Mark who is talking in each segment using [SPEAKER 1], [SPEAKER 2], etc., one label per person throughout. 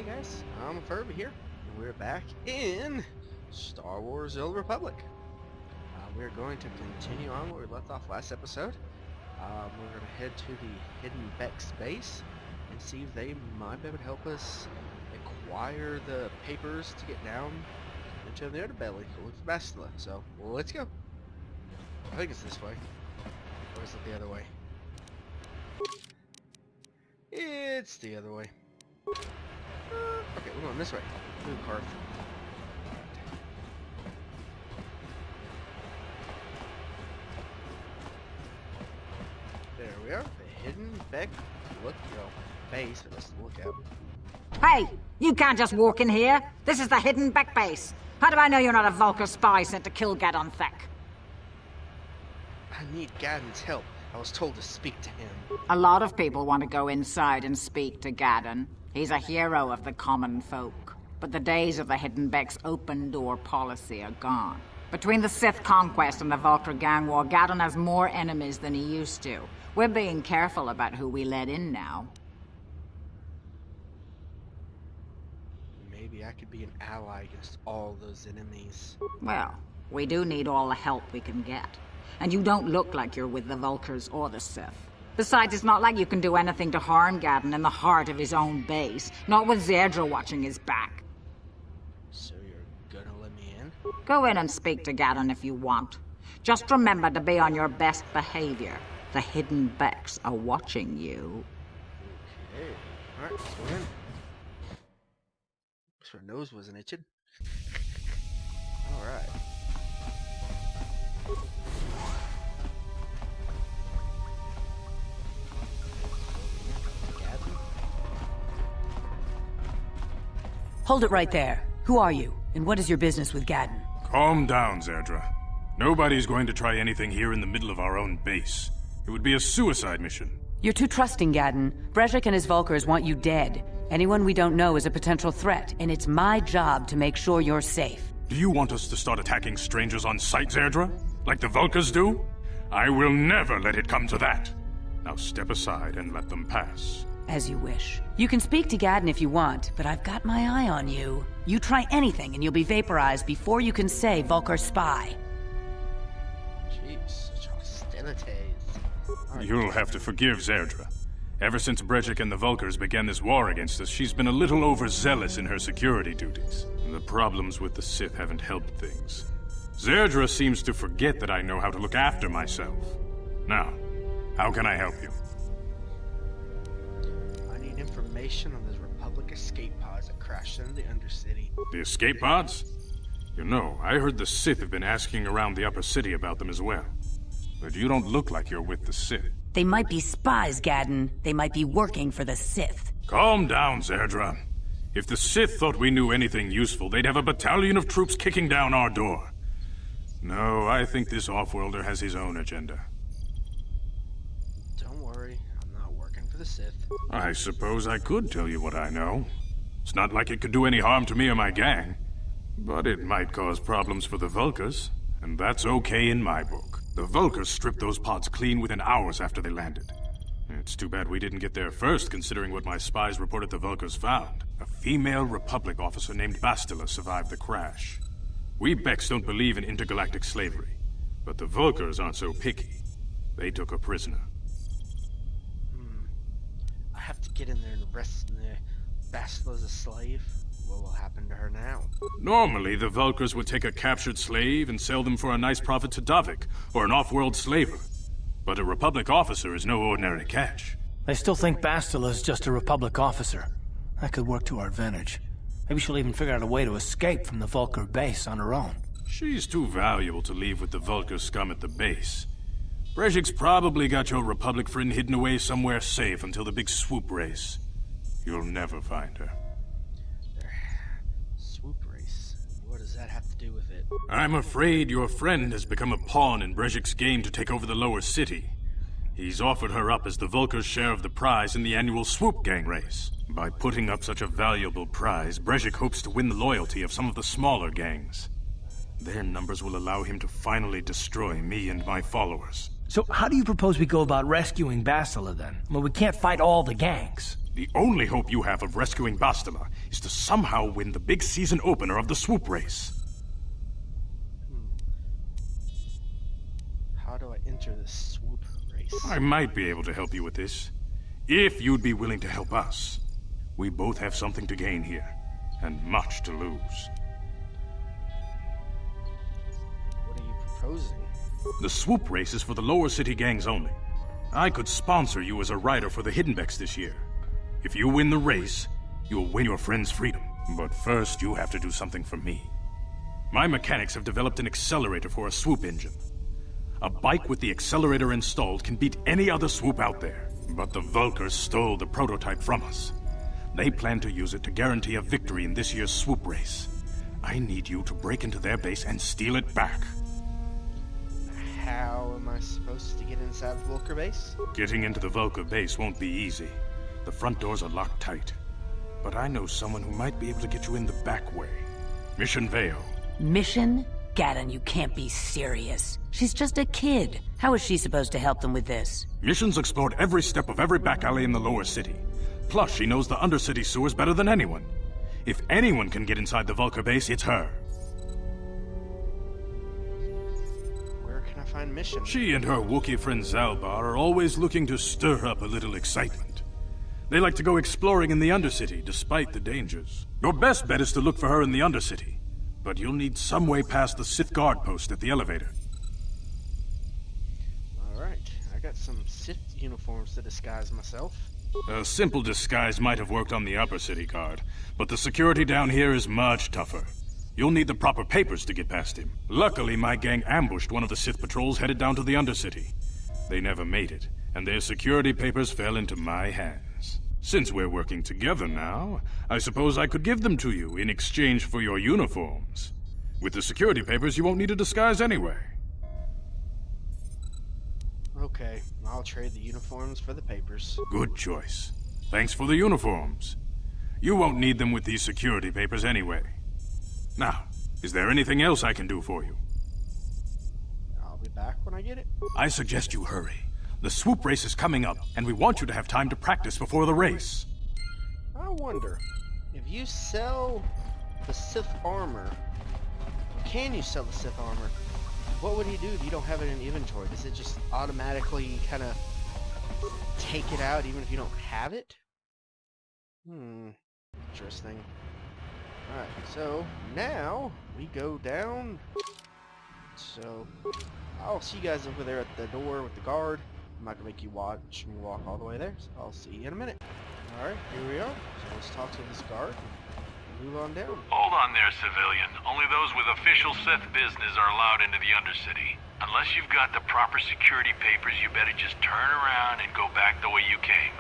[SPEAKER 1] Hey guys, I'm Furby here, and we're back in Star Wars: The Old Republic. We're going to continue on where we left off last episode. We're going to head to the Hidden Beck's base and see if they might be able to help us acquire the papers to get down into the underbelly to look for Bastila. So, let's go. I think it's this way. Or is it the other way? It's the other way. Okay, we're going this way. Blue card. There we are. The Hidden Beck base. Let's look at.
[SPEAKER 2] Hey, you can't just walk in here. This is the Hidden Beck base. How do I know you're not a Vulcar spy sent to kill Gadon Thek?
[SPEAKER 1] I need Gadon's help. I was told to speak to him.
[SPEAKER 2] A lot of people want to go inside and speak to Gadon. He's a hero of the common folk. But the days of the Hidden Beck's open-door policy are gone. Between the Sith conquest and the Vulcar gang war, Gadon has more enemies than he used to. We're being careful about who we let in now.
[SPEAKER 1] Maybe I could be an ally against all those enemies.
[SPEAKER 2] Well, we do need all the help we can get. And you don't look like you're with the Vulcars or the Sith. Besides, it's not like you can do anything to harm Gadon in the heart of his own base. Not with Zerdra watching his back.
[SPEAKER 1] So you're gonna let me in?
[SPEAKER 2] Go in and speak to Gadon if you want. Just remember to be on your best behavior. The Hidden Becks are watching you.
[SPEAKER 1] Okay. Alright, let's go in. Wish her nose wasn't itching. Alright.
[SPEAKER 3] Hold it right there. Who are you, and what is your business with Gadon?
[SPEAKER 4] Calm down, Zerdra. Nobody's going to try anything here in the middle of our own base. It would be a suicide mission.
[SPEAKER 3] You're too trusting, Gadon. Brejik and his Vulcars want you dead. Anyone we don't know is a potential threat, and it's my job to make sure you're safe.
[SPEAKER 4] Do you want us to start attacking strangers on sight, Zerdra? Like the Vulcars do? I will never let it come to that. Now step aside and let them pass.
[SPEAKER 3] As you wish. You can speak to Gadon if you want, but I've got my eye on you. You try anything and you'll be vaporized before you can say Vulcar spy.
[SPEAKER 1] Jeez, such hostilities. Right.
[SPEAKER 4] You'll have to forgive Zerdra. Ever since Brejik and the Vulcars began this war against us, she's been a little overzealous in her security duties. The problems with the Sith haven't helped things. Zerdra seems to forget that I know how to look after myself. Now, how can I help you?
[SPEAKER 1] Information on those Republic escape pods that crashed into the Undercity.
[SPEAKER 4] The escape pods? You know, I heard the Sith have been asking around the upper city about them as well. But you don't look like you're with the Sith.
[SPEAKER 3] They might be spies, Gadon. They might be working for the Sith.
[SPEAKER 4] Calm down, Zerdra. If the Sith thought we knew anything useful, they'd have a battalion of troops kicking down our door. No, I think this off-worlder has his own agenda.
[SPEAKER 1] Don't worry, I'm not working for the Sith.
[SPEAKER 4] I suppose I could tell you what I know. It's not like it could do any harm to me or my gang. But it might cause problems for the Vulcars, and that's okay in my book. The Vulcars stripped those pods clean within hours after they landed. It's too bad we didn't get there first, considering what my spies reported the Vulcars found. A female Republic officer named Bastila survived the crash. We Becks don't believe in intergalactic slavery, but the Vulcars aren't so picky. They took her prisoner.
[SPEAKER 1] I have to get in there and arrest Bastila as a slave. What will happen to her now?
[SPEAKER 4] Normally, the Vulcars would take a captured slave and sell them for a nice profit to Davik, or an off-world slaver. But a Republic officer is no ordinary catch.
[SPEAKER 5] I still think Bastila is just a Republic officer. That could work to our advantage. Maybe she'll even figure out a way to escape from the Vulcar base on her own.
[SPEAKER 4] She's too valuable to leave with the Vulcar scum at the base. Brejik's probably got your Republic friend hidden away somewhere safe until the big swoop race. You'll never find her.
[SPEAKER 1] Swoop race? What does that have to do with it?
[SPEAKER 4] I'm afraid your friend has become a pawn in Brejik's game to take over the lower city. He's offered her up as the Vulcar's share of the prize in the annual swoop gang race. By putting up such a valuable prize, Brejik hopes to win the loyalty of some of the smaller gangs. Their numbers will allow him to finally destroy me and my followers.
[SPEAKER 5] So how do you propose we go about rescuing Bastila then? Well, we can't fight all the gangs.
[SPEAKER 4] The only hope you have of rescuing Bastila is to somehow win the big season opener of the swoop race.
[SPEAKER 1] How do I enter the swoop race?
[SPEAKER 4] I might be able to help you with this, if you'd be willing to help us. We both have something to gain here, and much to lose.
[SPEAKER 1] What are you proposing?
[SPEAKER 4] The swoop race is for the lower city gangs only. I could sponsor you as a rider for the Hiddenbecks this year. If you win the race, you'll win your friend's freedom. But first, you have to do something for me. My mechanics have developed an accelerator for a swoop engine. A bike with the accelerator installed can beat any other swoop out there. But the Vulkars stole the prototype from us. They plan to use it to guarantee a victory in this year's swoop race. I need you to break into their base and steal it back.
[SPEAKER 1] How am I supposed to get inside the Vulkar base?
[SPEAKER 4] Getting into the Vulkar base won't be easy. The front doors are locked tight. But I know someone who might be able to get you in the back way. Mission Veo.
[SPEAKER 3] Mission? Gaddon, you can't be serious. She's just a kid. How is she supposed to help them with this?
[SPEAKER 4] Mission's explored every step of every back alley in the lower city. Plus, she knows the Undercity sewers better than anyone. If anyone can get inside the Vulkar base, it's her.
[SPEAKER 1] Where can I find Mission?
[SPEAKER 4] She and her Wookiee friend Zalbar are always looking to stir up a little excitement. They like to go exploring in the Undercity, despite the dangers. Your best bet is to look for her in the Undercity. But you'll need some way past the Sith guard post at the elevator.
[SPEAKER 1] Alright, I got some Sith uniforms to disguise myself.
[SPEAKER 4] A simple disguise might have worked on the upper city guard, but the security down here is much tougher. You'll need the proper papers to get past him. Luckily, my gang ambushed one of the Sith patrols headed down to the Undercity. They never made it, and their security papers fell into my hands. Since we're working together now, I suppose I could give them to you in exchange for your uniforms. With the security papers, you won't need a disguise anyway.
[SPEAKER 1] Okay, I'll trade the uniforms for the papers.
[SPEAKER 4] Good choice. Thanks for the uniforms. You won't need them with these security papers anyway. Now, is there anything else I can do for you?
[SPEAKER 1] I'll be back when I get it.
[SPEAKER 4] I suggest you hurry. The swoop race is coming up, and we want you to have time to practice before the race.
[SPEAKER 1] I wonder, if you sell the Sith armor, can you sell the Sith armor? What would he do if you don't have it in inventory? Does it just automatically kind of take it out even if you don't have it? Interesting. Alright, so now we go down. So I'll see you guys over there at the door with the guard. I'm not gonna make you watch me walk all the way there, so I'll see you in a minute. Alright, here we are. So let's talk to this guard and move on down.
[SPEAKER 6] Hold on there, civilian. Only those with official Sith business are allowed into the Undercity. Unless you've got the proper security papers, you better just turn around and go back the way you came.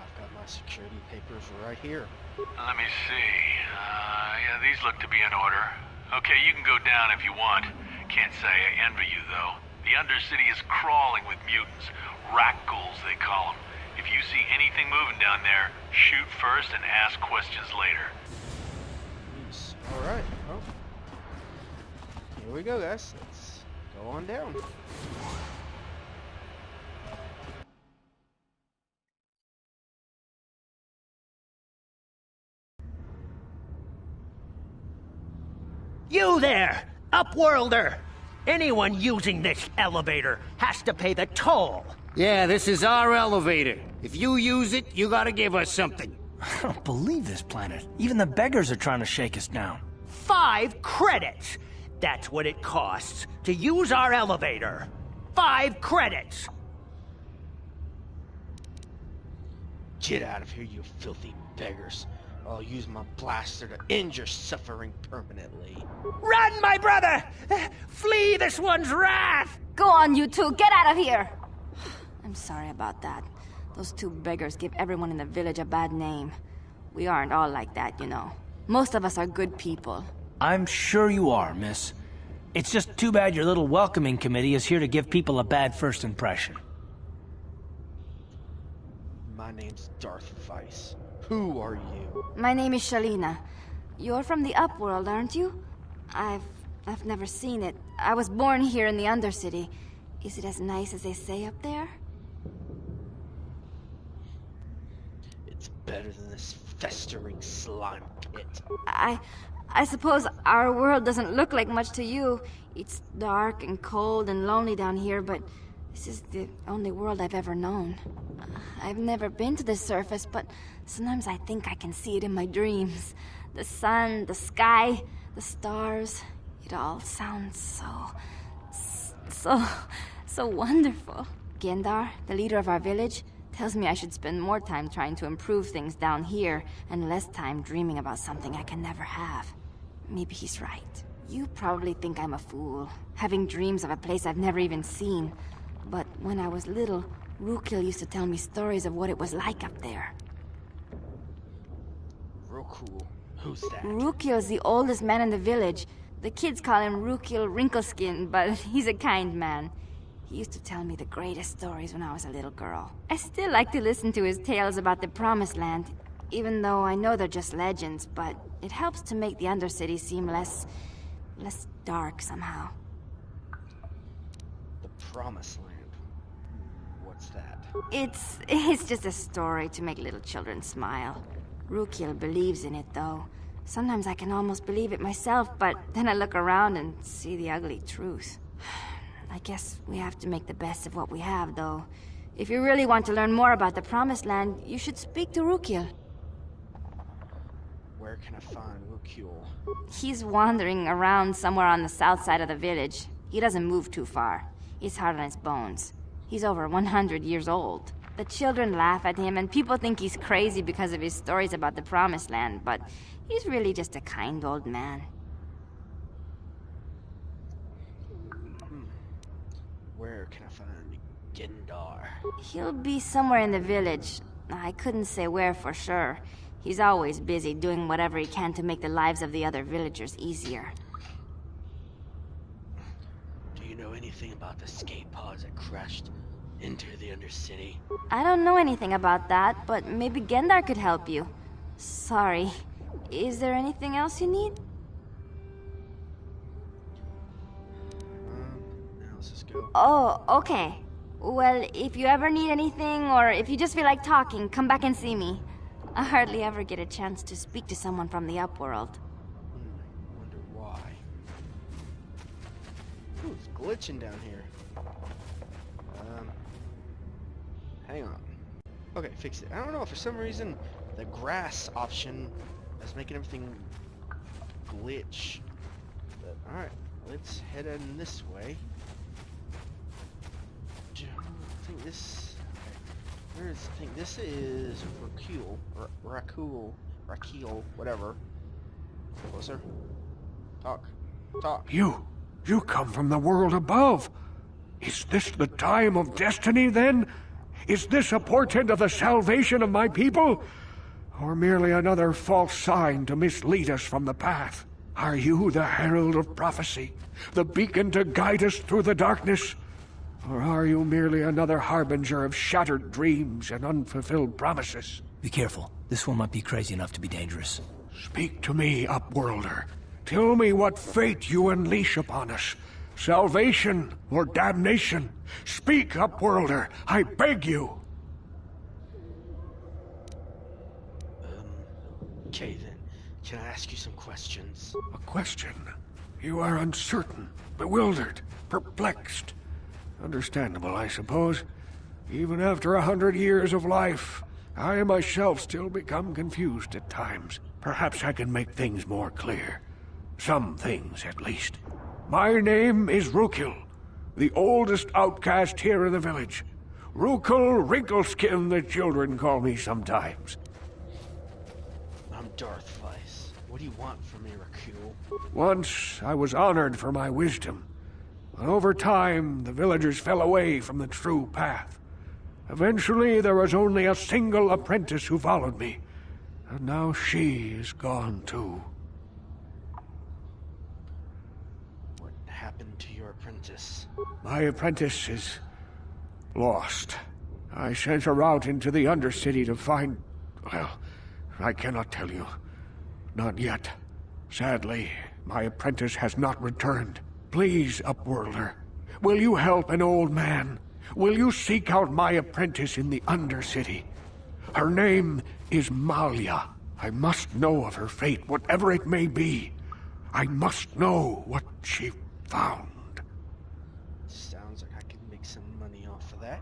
[SPEAKER 1] I've got my security papers right here.
[SPEAKER 6] Let me see. Yeah, these look to be in order. Okay, you can go down if you want. Can't say I envy you, though. The Undercity is crawling with mutants. Rat ghouls, they call them. If you see anything moving down there, shoot first and ask questions later.
[SPEAKER 1] Jeez. Alright, well, here we go, guys. Let's go on down.
[SPEAKER 7] You there, Upworlder! Anyone using this elevator has to pay the toll.
[SPEAKER 8] Yeah, this is our elevator. If you use it, you gotta give us something.
[SPEAKER 5] I don't believe this planet. Even the beggars are trying to shake us down.
[SPEAKER 7] 5 credits! That's what it costs to use our elevator. 5 credits!
[SPEAKER 1] Get out of here, you filthy beggars. I'll use my blaster to end your suffering permanently.
[SPEAKER 7] Run, my brother! Flee this one's wrath!
[SPEAKER 9] Go on, you two, get out of here! I'm sorry about that. Those 2 beggars give everyone in the village a bad name. We aren't all like that, you know. Most of us are good people.
[SPEAKER 5] I'm sure you are, miss. It's just too bad your little welcoming committee is here to give people a bad first impression.
[SPEAKER 1] My name's Darth Weiss. Who are you?
[SPEAKER 9] My name is Shalina. You're from the Upworld, aren't you? I've never seen it. I was born here in the Undercity. Is it as nice as they say up there?
[SPEAKER 1] festering slime pit.
[SPEAKER 9] I suppose our world doesn't look like much to you. It's dark and cold and lonely down here, but this is the only world I've ever known. I've never been to the surface, but sometimes I think I can see it in my dreams. The sun, the sky, the stars. It all sounds so wonderful. Gendar, the leader of our village, tells me I should spend more time trying to improve things down here and less time dreaming about something I can never have. Maybe he's right. You probably think I'm a fool, having dreams of a place I've never even seen. But when I was little, Rukil used to tell me stories of what it was like up there.
[SPEAKER 1] Real cool. Who's that?
[SPEAKER 9] Rukil's the oldest man in the village. The kids call him Rukil Wrinkleskin, but he's a kind man. He used to tell me the greatest stories when I was a little girl. I still like to listen to his tales about the Promised Land, even though I know they're just legends, but it helps to make the Undercity seem less dark somehow.
[SPEAKER 1] The Promised Land. What's that?
[SPEAKER 9] It's just a story to make little children smile. Rukil believes in it, though. Sometimes I can almost believe it myself, but then I look around and see the ugly truth. I guess we have to make the best of what we have, though. If you really want to learn more about the Promised Land, you should speak to Rukil.
[SPEAKER 1] Where can I find Rukil?
[SPEAKER 9] He's wandering around somewhere on the south side of the village. He doesn't move too far. He's hard on his bones. He's over 100 years old. The children laugh at him, and people think he's crazy because of his stories about the Promised Land, but he's really just a kind old man.
[SPEAKER 1] Where can I find Gendar?
[SPEAKER 9] He'll be somewhere in the village. I couldn't say where for sure. He's always busy doing whatever he can to make the lives of the other villagers easier.
[SPEAKER 1] Do you know anything about the skate pods that crashed into the Undercity?
[SPEAKER 9] I don't know anything about that, but maybe Gendar could help you. Sorry. Is there anything else you need?
[SPEAKER 1] Now let's just go.
[SPEAKER 9] Oh, okay. Well, if you ever need anything, or if you just feel like talking, come back and see me. I hardly ever get a chance to speak to someone from the Upworld.
[SPEAKER 1] Wonder why. Ooh, it's glitching down here. Hang on. Okay, fix it. I don't know, for some reason, the grass option is making everything glitch. But, alright, let's head in this way. I think this... Okay. I think this is Rakul, whatever. Closer. Talk.
[SPEAKER 10] You come from the world above. Is this the time of destiny, then? Is this a portent of the salvation of my people? Or merely another false sign to mislead us from the path? Are you the herald of prophecy? The beacon to guide us through the darkness? Or are you merely another harbinger of shattered dreams and unfulfilled promises?
[SPEAKER 5] Be careful. This one might be crazy enough to be dangerous.
[SPEAKER 10] Speak to me, Upworlder. Tell me what fate you unleash upon us. Salvation or damnation? Speak, Upworlder, I beg you!
[SPEAKER 1] Okay then. Can I ask you some questions?
[SPEAKER 10] A question? You are uncertain, bewildered, perplexed. Understandable, I suppose. Even after 100 years of life, I myself still become confused at times. Perhaps I can make things more clear. Some things, at least. My name is Rukil, the oldest outcast here in the village. Rukil Wrinkleskin, the children call me sometimes.
[SPEAKER 1] I'm Darth Weiss. What do you want from me, Rakul?
[SPEAKER 10] Once I was honored for my wisdom, but over time the villagers fell away from the true path. Eventually there was only a single apprentice who followed me, and now she is gone too.
[SPEAKER 1] Happened to your apprentice?
[SPEAKER 10] My apprentice is lost. I sent her out into the Undercity to find... well, I cannot tell you. Not yet. Sadly, my apprentice has not returned. Please, Upworlder, will you help an old man? Will you seek out my apprentice in the Undercity? Her name is Malia. I must know of her fate, whatever it may be. I must know what she found.
[SPEAKER 1] Sounds like I can make some money off of that.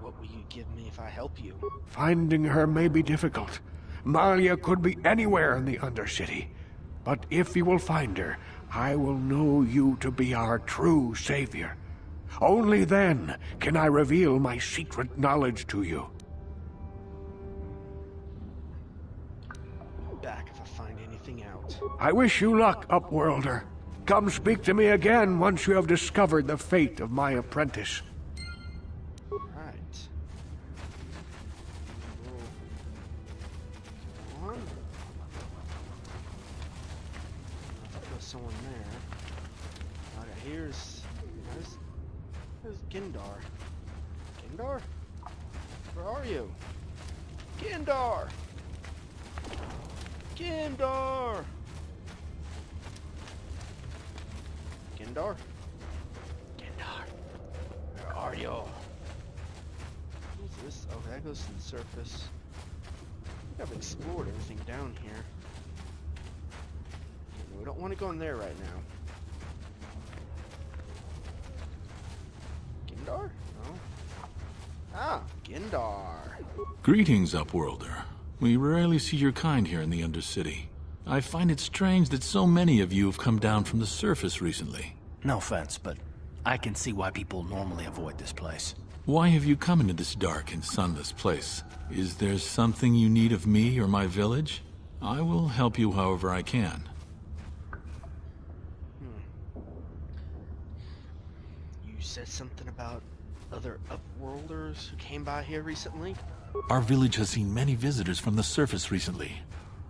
[SPEAKER 1] What will you give me if I help you?
[SPEAKER 10] Finding her may be difficult. Malia could be anywhere in the Undercity. But if you will find her, I will know you to be our true savior. Only then can I reveal my secret knowledge to you.
[SPEAKER 1] Back if I find anything out.
[SPEAKER 10] I wish you luck, Upworlder. Come speak to me again once you have discovered the fate of my apprentice.
[SPEAKER 1] Right. Come on. There's someone there. Okay, here's Gendar. Gendar? Where are you? Gendar! Gendar! Gendar? Gendar, where are you? What's this? Oh, that goes to the surface. I think I've explored everything down here. We don't want to go in there right now. Gendar? No. Ah, Gendar.
[SPEAKER 11] Greetings, Upworlder. We rarely see your kind here in the Undercity. I find it strange that so many of you have come down from the surface recently.
[SPEAKER 5] No offense, but I can see why people normally avoid this place.
[SPEAKER 11] Why have you come into this dark and sunless place? Is there something you need of me or my village? I will help you however I can.
[SPEAKER 1] You said something about other Upworlders who came by here recently?
[SPEAKER 11] Our village has seen many visitors from the surface recently.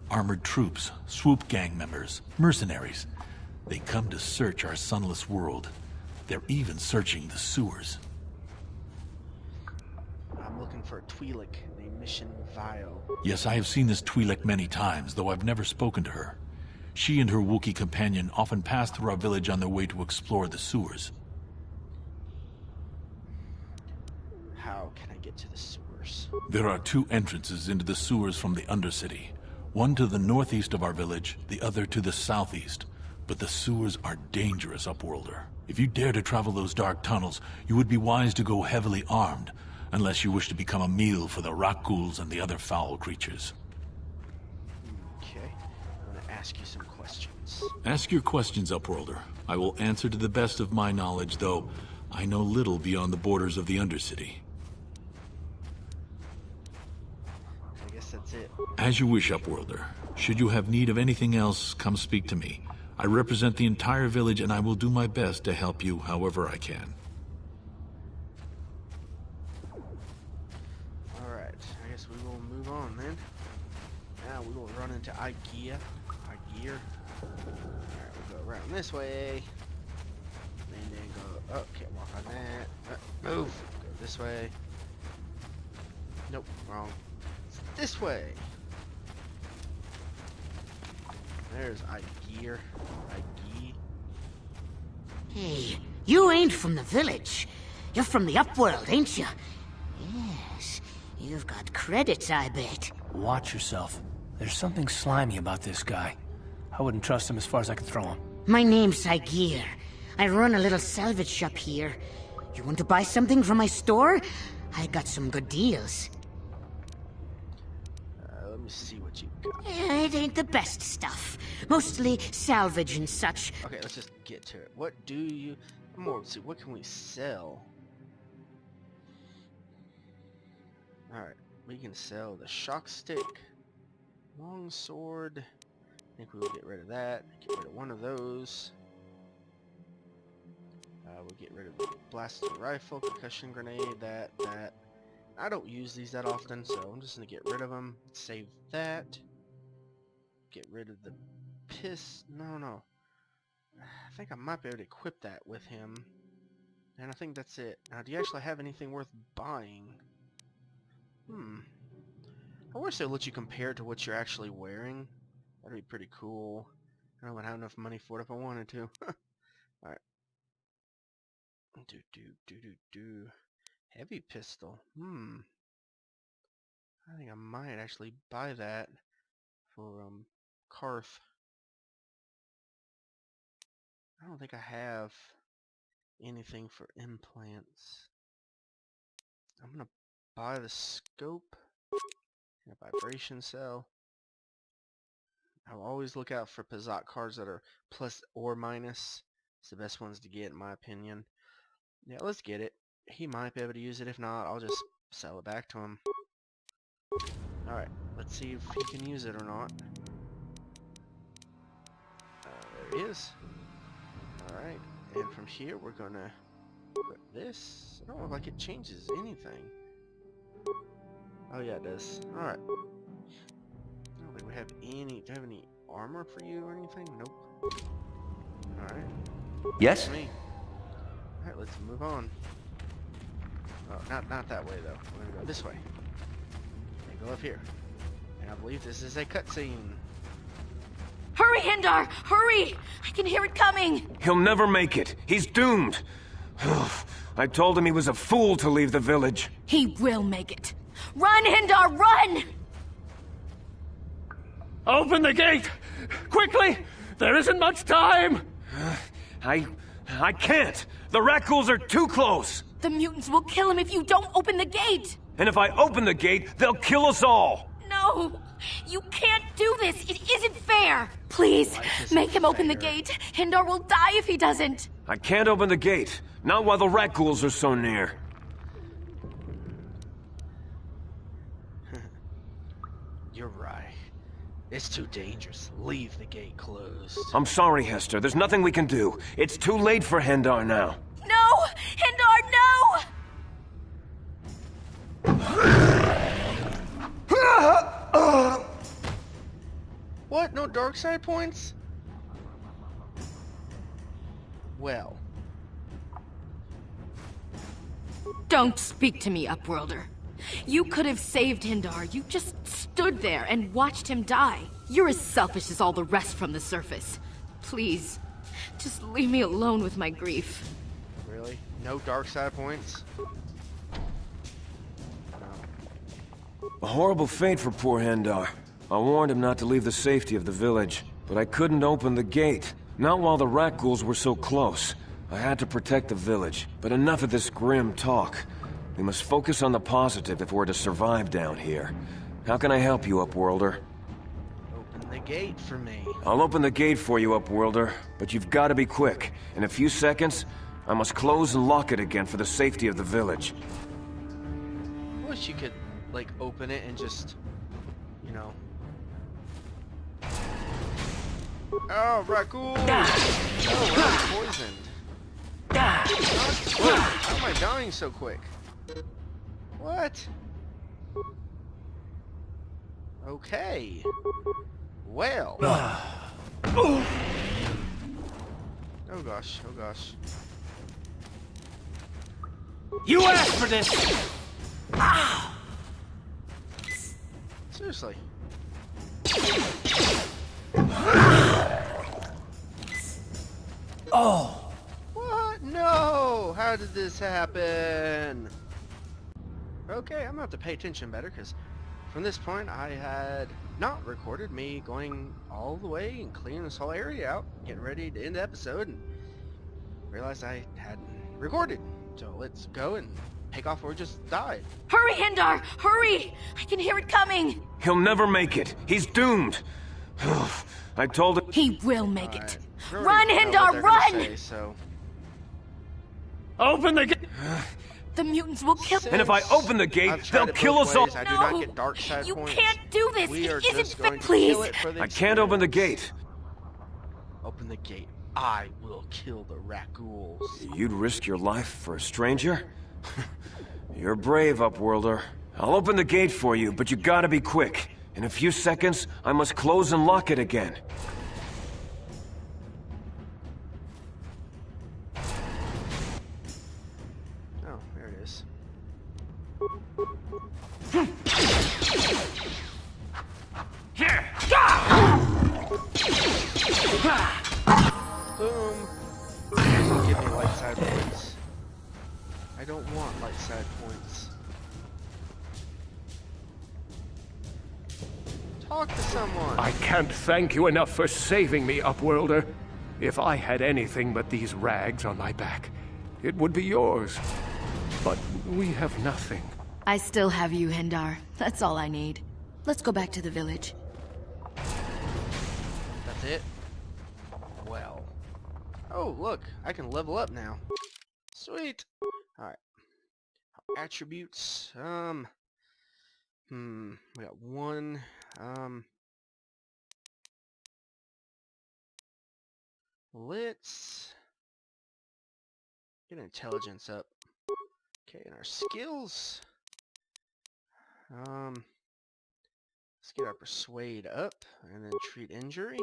[SPEAKER 11] Armored troops, swoop gang members, mercenaries. They come to search our sunless world. They're even searching the sewers.
[SPEAKER 1] I'm looking for a Twi'lek named Mission Vile.
[SPEAKER 11] Yes, I have seen this Twi'lek many times, though I've never spoken to her. She and her Wookiee companion often pass through our village on their way to explore the sewers.
[SPEAKER 1] How can I get to the sewers?
[SPEAKER 11] There are two entrances into the sewers from the Undercity. One to the northeast of our village, the other to the southeast. But the sewers are dangerous, Upworlder. If you dare to travel those dark tunnels, you would be wise to go heavily armed, unless you wish to become a meal for the rock ghouls and the other foul creatures.
[SPEAKER 1] Okay, I'm gonna ask you some questions.
[SPEAKER 11] Ask your questions, Upworlder. I will answer to the best of my knowledge, though I know little beyond the borders of the Undercity.
[SPEAKER 1] I guess that's it.
[SPEAKER 11] As you wish, Upworlder. Should you have need of anything else, come speak to me. I represent the entire village, and I will do my best to help you however I can.
[SPEAKER 1] Alright, I guess we will move on then. Now we will run into Igear. Alright, we'll go around this way. And then go up, can't walk on that. Move! Go this way. Nope, wrong. It's this way! There's Igear. Igear.
[SPEAKER 12] Hey, you ain't from the village. You're from the Upworld, ain't you? Yes, you've got credits, I bet.
[SPEAKER 5] Watch yourself. There's something slimy about this guy. I wouldn't trust him as far as I could throw him.
[SPEAKER 12] My name's Igear. I run a little salvage shop here. You want to buy something from my store? I got some good deals.
[SPEAKER 1] Let me see what you got.
[SPEAKER 12] It ain't the best stuff. Mostly salvage and such.
[SPEAKER 1] Okay, let's just get to it. What do you... More, see, what can we sell? Alright, we can sell the shock stick, long sword. I think we will get rid of that. Get rid of one of those. We'll get rid of the blaster rifle, concussion grenade, that. I don't use these that often, so I'm just gonna get rid of them. Save that. Get rid of the No. I think I might be able to equip that with him. And I think that's it. Now, do you actually have anything worth buying? I wish they'd let you compare it to what you're actually wearing. That'd be pretty cool. I don't have enough money for it if I wanted to. Alright. Heavy pistol. I think I might actually buy that for Karth. I don't think I have anything for implants. I'm gonna buy the scope and a vibration cell. I'll always look out for Pazat cards that are plus or minus. It's the best ones to get in my opinion. Yeah, let's get it. He might be able to use it. If not, I'll just sell it back to him. Alright, let's see if he can use it or not. There he is. Alright, and from here we're gonna put this. I don't look like it changes anything. Oh yeah, it does. Alright. I don't think we have any... Do you have any armor for you or anything? Nope. Alright.
[SPEAKER 13] Yes?
[SPEAKER 1] Alright, let's move on. Oh, not that way though. We're gonna go this way. And go up here. And I believe this is a cutscene.
[SPEAKER 9] Hurry, Hindar! Hurry! I can hear it coming!
[SPEAKER 8] He'll never make it. He's doomed. I told him he was a fool to leave the village.
[SPEAKER 9] He will make it. Run, Hindar, run!
[SPEAKER 10] Open the gate! Quickly! There isn't much time!
[SPEAKER 8] I can't. The rat ghouls are too close.
[SPEAKER 9] The mutants will kill him if you don't open the gate!
[SPEAKER 8] And if I open the gate, they'll kill us all.
[SPEAKER 9] No! You can't do this! It isn't fair! Please, make him open the gate. Hindar will die if he doesn't.
[SPEAKER 8] I can't open the gate. Not while the rat ghouls are so near.
[SPEAKER 1] You're right. It's too dangerous. Leave the gate closed.
[SPEAKER 8] I'm sorry, Hester. There's nothing we can do. It's too late for Hendar now.
[SPEAKER 9] No! Hindar, no!
[SPEAKER 1] What? No dark side points? Well.
[SPEAKER 9] Don't speak to me, Upworlder. You could have saved Hindar. You just stood there and watched him die. You're as selfish as all the rest from the surface. Please, just leave me alone with my grief.
[SPEAKER 1] Really? No dark side points?
[SPEAKER 8] A horrible fate for poor Hendar. I warned him not to leave the safety of the village, but I couldn't open the gate. Not while the rat ghouls were so close. I had to protect the village, but enough of this grim talk. We must focus on the positive if we're to survive down here. How can I help you, Upworlder?
[SPEAKER 1] Open the gate for me.
[SPEAKER 8] I'll open the gate for you, Upworlder, but you've got to be quick. In a few seconds, I must close and lock it again for the safety of the village.
[SPEAKER 1] I wish you could, like, open it and just, you know... Oh, raccoon! Oh, I'm poisoned. How am I dying so quick? What? Okay. Well. Oh gosh, oh gosh.
[SPEAKER 5] You asked for this!
[SPEAKER 1] Seriously.
[SPEAKER 5] Oh!
[SPEAKER 1] What? No! How did this happen? Okay, I'm gonna have to pay attention better, because from this point I had not recorded me going all the way and cleaning this whole area out, getting ready to end the episode, and realized I hadn't recorded. So let's go and pick off where we just died.
[SPEAKER 9] Hurry, Hindar! Hurry! I can hear it coming!
[SPEAKER 8] He'll never make it. He's doomed. I told him...
[SPEAKER 9] He will make it. Run, Hindar, run!
[SPEAKER 1] Say, so.
[SPEAKER 10] Open the gate!
[SPEAKER 9] The mutants will kill him.
[SPEAKER 8] And if I open the gate, they'll kill us all.
[SPEAKER 1] I do not get dark side
[SPEAKER 9] you
[SPEAKER 1] points.
[SPEAKER 9] Can't do this.
[SPEAKER 1] We are
[SPEAKER 9] it isn't
[SPEAKER 1] just
[SPEAKER 9] fair.
[SPEAKER 1] going to
[SPEAKER 9] Please.
[SPEAKER 1] kill it for the
[SPEAKER 8] I can't open the gate.
[SPEAKER 1] Open the gate. I will kill the rat ghouls.
[SPEAKER 8] You'd risk your life for a stranger? You're brave, Upworlder. I'll open the gate for you, but you gotta be quick. In a few seconds, I must close and lock it again.
[SPEAKER 1] Oh, there it is.
[SPEAKER 10] Here!
[SPEAKER 1] Boom. Doesn't give me light side points. I don't want light side points. Talk to someone.
[SPEAKER 10] I can't thank you enough for saving me, Upworlder. If I had anything but these rags on my back, it would be yours. But we have nothing.
[SPEAKER 13] I still have you, Hendar. That's all I need. Let's go back to the village.
[SPEAKER 1] That's it? Well. Oh, look. I can level up now. Sweet. Alright. Attributes. We got one. Let's get intelligence up. Okay, and our skills. Let's get our persuade up, and then treat injury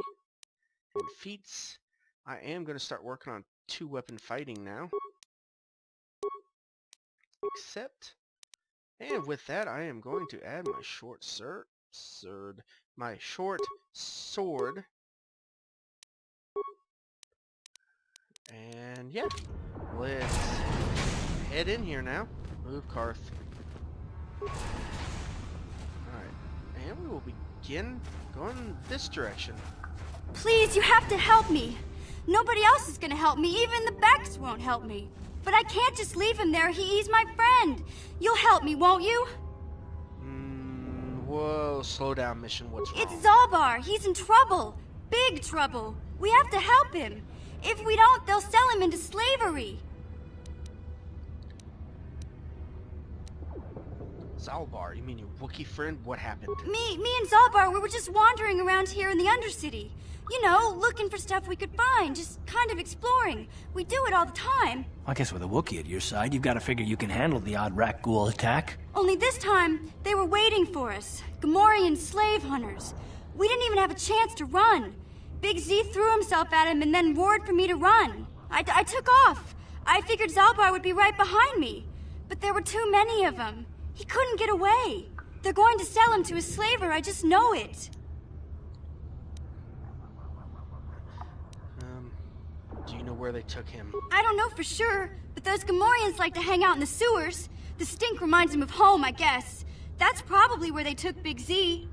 [SPEAKER 1] and feats. I am going to start working on 2-weapon fighting now. Accept. And with that, I am going to add my short sword. And yeah, let's head in here now. Move, Karth. Alright, and we will begin going this direction.
[SPEAKER 14] Please, you have to help me. Nobody else is gonna help me. Even the Becks won't help me. But I can't just leave him there. He's my friend. You'll help me, won't you?
[SPEAKER 1] Whoa, slow down, Mission. What's wrong?
[SPEAKER 14] It's Zalbar. He's in trouble. Big trouble. We have to help him. If we don't, they'll sell him into slavery.
[SPEAKER 1] Zalbar, you mean your Wookiee friend? What happened?
[SPEAKER 14] Me and Zalbar, we were just wandering around here in the Undercity. You know, looking for stuff we could find, just kind of exploring. We do it all the time.
[SPEAKER 5] I guess with a Wookiee at your side, you've got to figure you can handle the odd rat ghoul attack.
[SPEAKER 14] Only this time, they were waiting for us. Gamorrean slave hunters. We didn't even have a chance to run. Big Z threw himself at him and then roared for me to run. I took off. I figured Zalbar would be right behind me. But there were too many of them. He couldn't get away. They're going to sell him to a slaver, I just know it.
[SPEAKER 1] Do you know where they took him?
[SPEAKER 14] I don't know for sure, but those Gamorreans like to hang out in the sewers. The stink reminds them of home, I guess. That's probably where they took Big Z.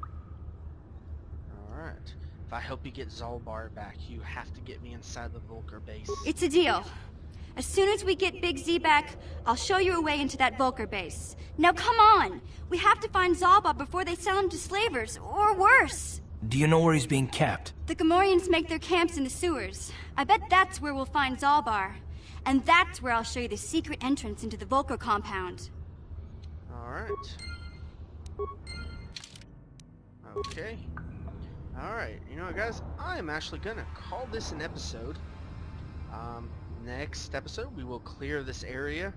[SPEAKER 1] Alright. If I help you get Zalbar back, you have to get me inside the Vulcar base.
[SPEAKER 14] It's a deal. As soon as we get Big Z back, I'll show you a way into that Vulcar base. Now come on! We have to find Zalbar before they sell him to slavers, or worse.
[SPEAKER 5] Do you know where he's being kept?
[SPEAKER 14] The Gamorreans make their camps in the sewers. I bet that's where we'll find Zalbar. And that's where I'll show you the secret entrance into the Vulcar compound.
[SPEAKER 1] Alright. Okay. Alright, you know what, guys? I am actually gonna call this an episode. Next episode, we will clear this area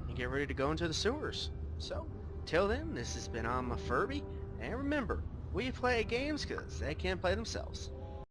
[SPEAKER 1] and get ready to go into the sewers. So, till then, this has been I'm a Furby, and remember, we play games because they can't play themselves.